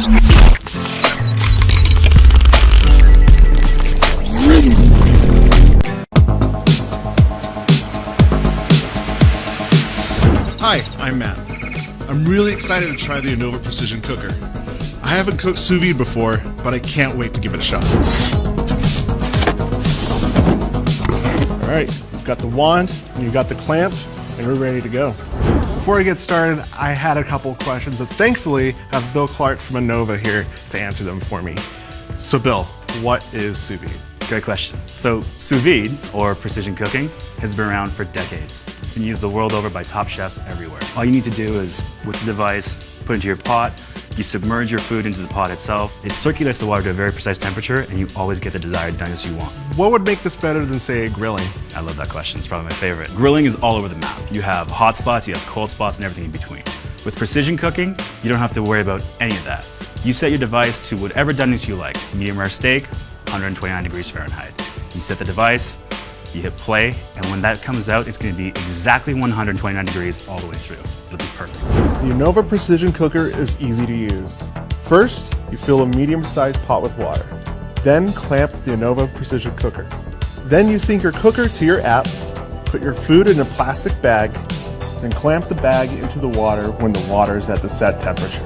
Hi, I'm Matt. I'm really excited to try the Anova Precision Cooker. I haven't cooked sous vide before, but I can't wait to give it a shot. All right, we've got the wand, and you've got the clamp, and we're ready to go. Before I get started, I had a couple of questions, but thankfully I have Bill Clark from Anova here to answer them for me. So Bill, what is sous vide? Great question. So sous vide, or precision cooking, has been around for decades. It's been used the world over by top chefs everywhere. All you need to do is, with the device, put it into your pot, you submerge your food into the pot itself, it circulates the water to a very precise temperature, and you always get the desired doneness you want. What would make this better than, say, grilling? I love that question, it's probably my favorite. Grilling is all over the map. You have hot spots, you have cold spots, and everything in between. With precision cooking, you don't have to worry about any of that. You set your device to whatever doneness you like. Medium rare steak, 129 degrees Fahrenheit. You set the device, you hit play, and when that comes out, it's going to be exactly 129 degrees all the way through. It'll be perfect. The Anova Precision Cooker is easy to use. First, you fill a medium-sized pot with water. Then clamp the Anova Precision Cooker. Then you sync your cooker to your app, put your food in a plastic bag, then clamp the bag into the water when the water is at the set temperature.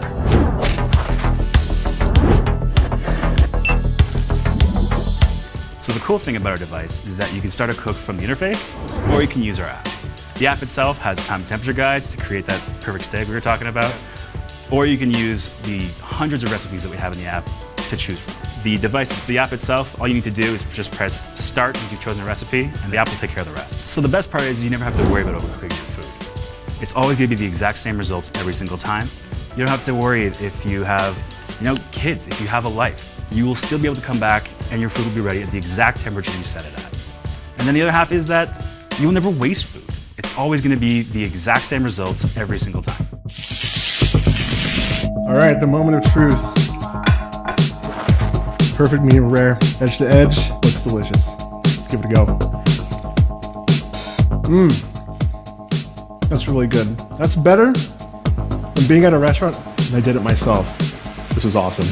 So the cool thing about our device is that you can start a cook from the interface, or you can use our app. The app itself has time and temperature guides to create that perfect steak we were talking about, or you can use the hundreds of recipes that we have in the app to choose from. The device, it's the app itself, all you need to do is just press start once you've chosen a recipe, and the app will take care of the rest. So the best part is you never have to worry about overcooking your food. It's always going to be the exact same results every single time. You don't have to worry if you have, kids, if you have a life. You will still be able to come back and your food will be ready at the exact temperature you set it at. And then the other half is that you'll never waste food. It's always going to be the exact same results every single time. All right, the moment of truth. Perfect medium rare, edge to edge, looks delicious. Let's give it a go. That's really good. That's better than being at a restaurant, and I did it myself. This was awesome.